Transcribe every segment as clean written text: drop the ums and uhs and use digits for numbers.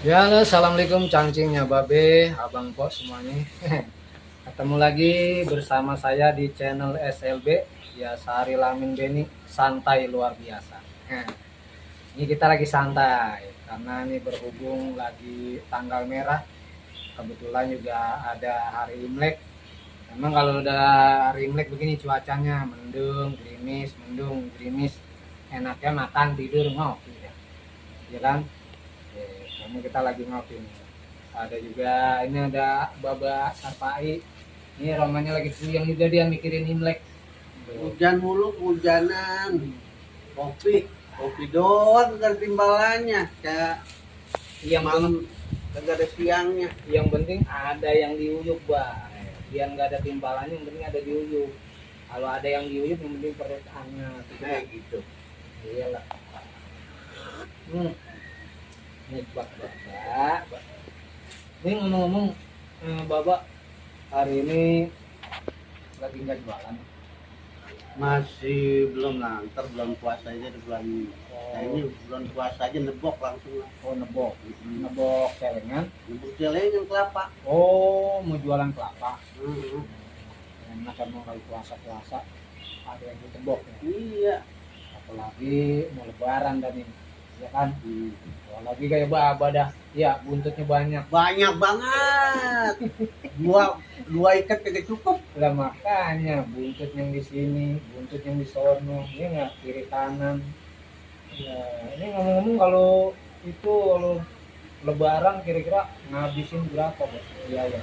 Ya, halo, assalamualaikum cangcingnya babe, abang pos semuanya. Ketemu lagi bersama saya di channel SLB, ya Sehari Lamin Beni, santai luar biasa. Ini kita lagi santai karena ini berhubung lagi tanggal merah, kebetulan juga ada hari Imlek. Memang kalau udah hari Imlek begini cuacanya mendung, gerimis, enaknya makan, tidur, ngopi ya kan? Kamu kita lagi ngopi nih. Ada juga ini ada Baba Sarpai. Ini romannya lagi puyeng juga dia mikirin Imlek. Hujan mulu, hujanan. Kopi doang kagak timbalannya. Kayak Yang malam kagak ada siangnya. yang penting ada yang diuyuk, Bah. Biar nggak ada timbalannya, yang penting ada diuyuk. Kalau ada yang diuyuk, yang penting perut hangat. Kayak gitu. Iyalah. Hmm. Ini Baba. Ini ngomong-ngomong, Baba hari ini lagi nggak jualan. Masih belum lantar, belum puasa aja di bulan. Oh, Ini bulan puasa aja nebok langsung lah. oh nebok, nebok celengan. Nebok celengan kelapa. Oh, mau jualan kelapa. Hmm. Enak kan mau kali puasa-puasa ada yang ditebok ya. Iya. Apalagi mau lebaran dan ini, ya kan? Hmm. Apalagi kayak Baba dah. Ya, buntutnya banyak. Banyak banget. Dua ikat kagak cukup. Lah makanya buntut yang di sini, buntut yang di sono, ini nggak kiri kanan. Ya, ini ngomong-ngomong kalau lebaran kira-kira ngabisin berapa, Bos? Iya, ya.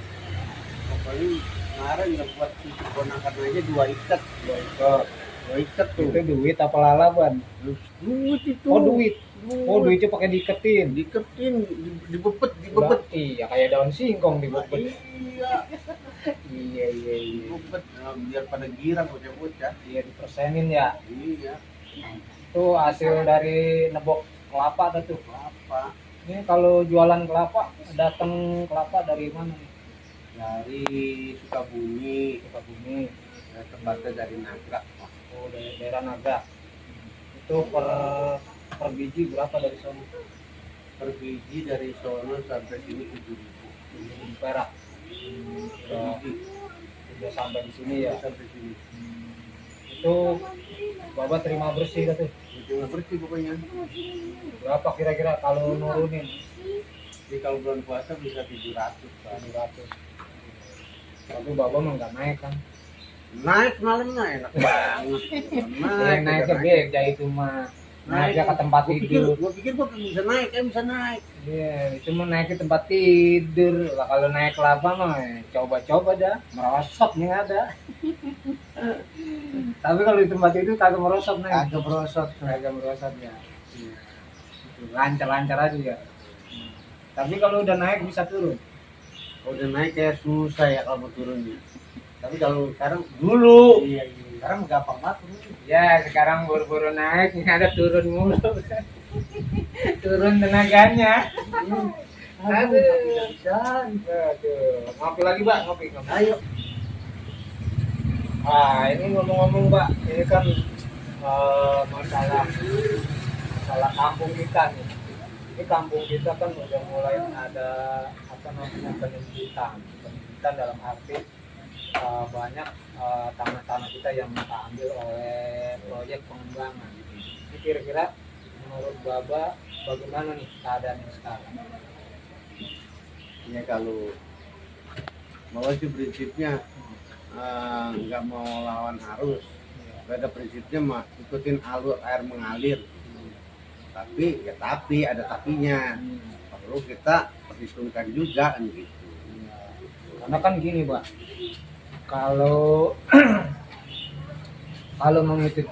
Pokoknya kemarin dapat ponakan aja dua ikat. Dua ekor. Dua ikat tuh. Itu duit apa lalaban? Terus duit itu. Oh, duit. Oh, duitnya pakai diketin. Diketin, dibepet. Iya, kayak daun singkong dibobet. Iya, Iya, iya, iya. dibepet. Nah, biar pada girang bocah-bocah. Iya, dipersenin ya. Iya, Itu hasil dari nebok kelapa dah tuh. apa? Ini kalau jualan kelapa, datang kelapa dari mana nih? Dari Sukabumi, Sukabumi. tempatnya dari Nagra. Oh, dari daerah Naga. Itu per biji berapa dari sana? Per biji dari sono sampai sini 7.000. 7.000 perak. Udah, udah sampai di sini ya. Sampai sini. Itu Bapak terima bersih dah tuh. Cuma bersih pokoknya. Berapa kira-kira kalau nurunin? Jadi kalau bulan puasa bisa 700. 700. Tapi Bapak mah nggak naik kan? Naik malamnya enak banget. Naiknya beda itu mah. Naiknya ke tempat tidur. Gua pikir gua bisa naik, bisa naik. Iya, itu mah naik ke tempat tidur. Lah kalau naik kelapa mah coba-coba dah, merosot nih ada. Tapi kalau di tempat tidur kagak merosot nih. Kagak merosot ya. Iya. Lancar-lancar aja ya. Tapi kalau udah naik bisa turun. Udah naik kayak susah ya kalau turunnya. Tapi kalau sekarang dulu. Iya. Sekarang gampang banget. Ya, sekarang buru-buru naik, ini ada turun mulu. Turun tenaganya. Aduh. Ngopi lagi, Mbak, ngopi. Ayo. Ini ngomong-ngomong, Mbak, ini kan masalah kampung kita nih. Ini kampung kita kan udah mulai ada apa namanya penyempitan dalam arti banyak tanah-tanah kita yang kita ambil oleh proyek pengembangan. Ini kira-kira menurut Baba bagaimana nih keadaannya sekarang? Ya kalau mau sih prinsipnya nggak mau lawan arus. Pada prinsipnya mah ikutin alur air mengalir. Tapi ada tapinya. Perlu kita perhitungkan juga kan gitu. Karena kan gini, Pak. Kalau mengikuti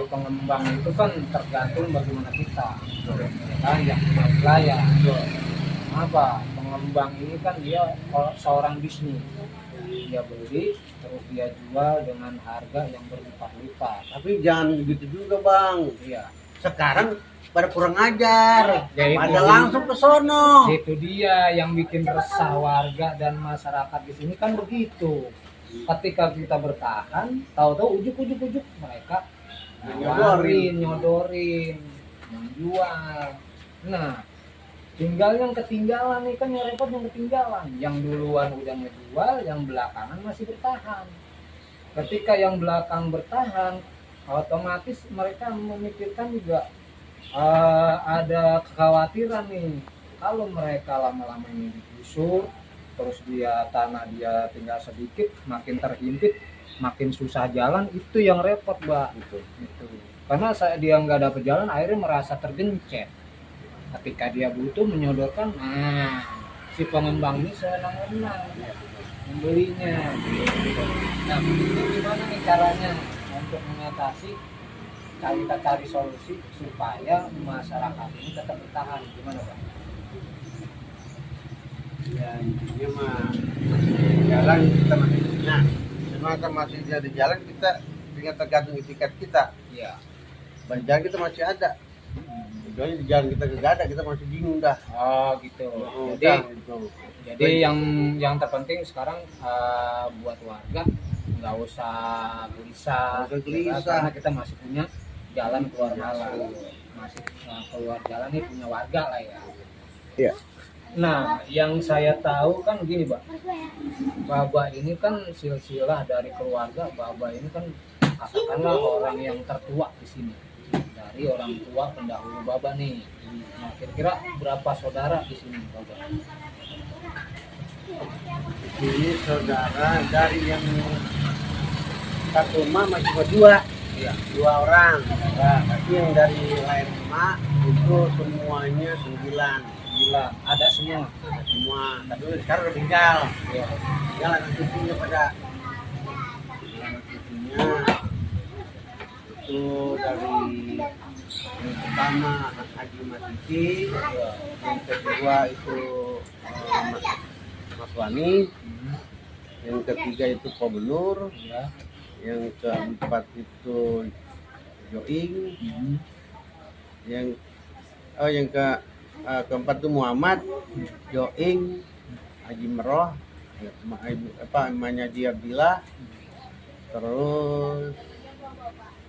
pengembang itu kan tergantung bagaimana kita, kan yang wilayah. Apa pengembang ini kan dia seorang bisnis, dia beli terus dia jual dengan harga yang berlipat-lipat. Tapi jangan begitu juga bang. Iya. Sekarang pada kurang ajar, Ya, itu pada langsung ke sono. Itu dia yang bikin resah warga dan masyarakat di sini kan begitu. Ketika kita bertahan, tahu-tahu ujuk mereka nyodorin, menjual. Nah, Tinggal yang ketinggalan nih, kan yang repot yang ketinggalan. Yang duluan udah ngejual, yang belakangan masih bertahan. Ketika yang belakang bertahan, otomatis mereka memikirkan juga ada kekhawatiran nih. Kalau mereka lama-lama ini digusur, terus dia tanah dia tinggal sedikit, makin terhimpit, makin susah jalan, itu yang repot, Mbak. Gitu. Karena dia nggak dapat jalan, akhirnya merasa tergencet. Ketika dia butuh menyodorkan, nah si pengembang ini senang-senang membelinya. Nah, ini gimana nih caranya untuk mengatasi? Kita cari solusi supaya masyarakat ini tetap bertahan. Gimana, Pak? Ya intinya mah jalan kita masih punya, semasa masih ada jalan kita tinggal tergantung itikat kita. Iya. Jalan kita masih ada, kecuali di jalan kita gak ada, kita masih bingung dah. Oh gitu. Jadi yang terpenting sekarang buat warga nggak usah gelisah, karena kita masih punya jalan keluar malam, masih keluar jalan nih punya warga lah ya. Iya. Nah, yang saya tahu kan gini, Pak. Baba ini kan silsilah dari keluarga. Baba ini kan katakanlah orang yang tertua di sini. Dari orang tua pendahulu Baba nih. Nah, kira-kira berapa saudara di sini, Baba? Ini saudara dari yang satu emak masih berdua, Iya. 2 orang. Nah, tapi yang dari lain emak itu semuanya 9. Gila, ada semua. Semua, tapi sekarang udah tinggal. Iya. Tinggal anak cucunya pada. Anak cucunya itu dari yang pertama Haji Masiki, yang kedua itu Mas Wani, yang ketiga itu Pak Benur, Iya. yang keempat itu Joing, yang keempat itu Muhammad, Joing, Haji Meroh, emaknya dia Bila, terus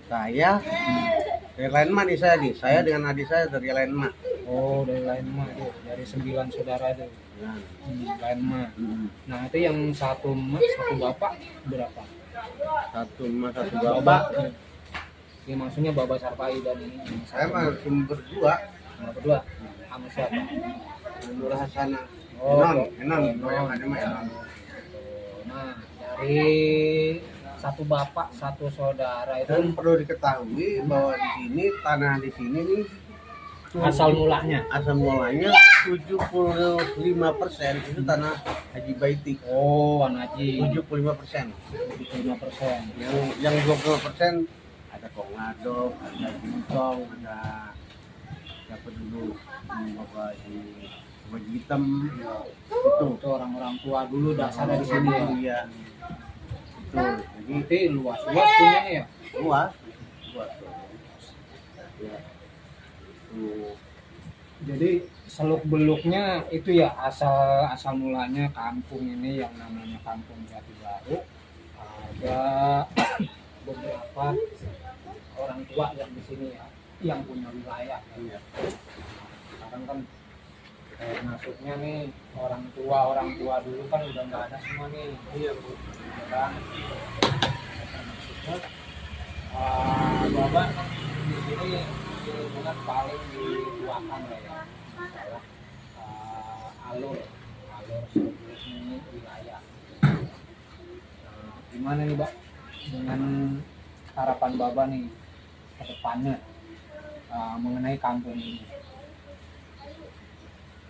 saya dari Lainma nih, saya dengan adik saya dari Lainma. Oh, dari Lainma tuh, dari 9 saudara itu. Nah, Lainma. Nah, itu yang satu emak, satu bapak berapa? satu emak satu bapak. Ya maksudnya Baba Sarpai dan ini. Saya mah cuma berdua. Berdua. Sama siapa? Nur Hasana. Oh, Enon, yang ada mah Enon. Nah, dari satu bapak, satu saudara itu Dan perlu diketahui bahwa di sini tanah di sini nih asal mulanya. asal mulanya 75% itu tanah Haji Baiti. Oh, Wan Haji. 75%. 75%. Yang 20% ada Kongado, ada Jintong, ada siapa dulu Bapak Hitam Itu orang-orang tua dulu dasar dari sini ya. Iya. Itu. Jadi Jadi luas-luas punya ya. luas. Ya. Itu. Jadi seluk beluknya itu ya asal mulanya kampung ini yang namanya Kampung Jati Baru. Ada beberapa orang tua yang di sini ya, yang punya wilayah. Iya. Sekarang kan masuknya nih orang tua dulu kan udah nggak ada semua nih. Iya, Bu. Kan maksudnya Bapak kan di sini lingkungan paling dituakan lah ya, masalah alur ini wilayah. Gimana nih, Pak, dengan harapan Bapak nih ke depannya mengenai kampung ini?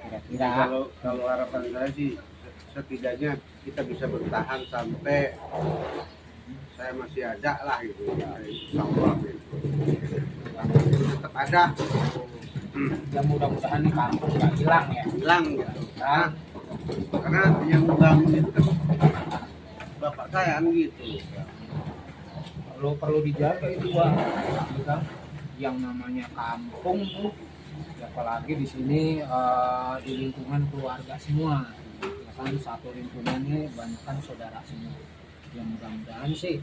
Kira-kira Kalau harapan saya sih setidaknya kita bisa bertahan sampai saya masih ada lah gitu ya, insya gitu. Tetap ada. Ya mudah-mudahan nih kampung nggak hilang ya. Hilang gitu. Nah, karena yang membangun itu kan bapak saya kan gitu. Perlu dijaga itu, Pak. Kan yang namanya kampung tuh, apalagi di sini di lingkungan keluarga semua. Ya kan satu lingkungannya banyak kan saudara semua. Ya mudah-mudahan sih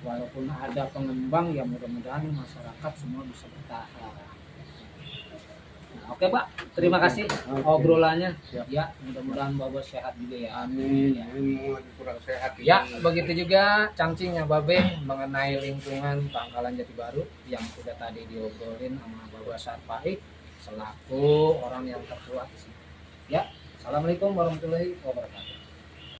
walaupun ada pengembang ya mudah-mudahan masyarakat semua bisa bertahan. Nah, Oke Pak, terima Oke. kasih Oke. obrolannya. Siap. Ya, mudah-mudahan Babe sehat juga ya. Amin. Ya. Ini mau kurang sehat ini. Ya, begitu juga cangcingnya Babe mengenai lingkungan Pangkalan Jati Baru yang sudah tadi diobrolin sama Babe Sarpaik selaku orang yang tertua di sini. Ya, assalamualaikum warahmatullahi wabarakatuh.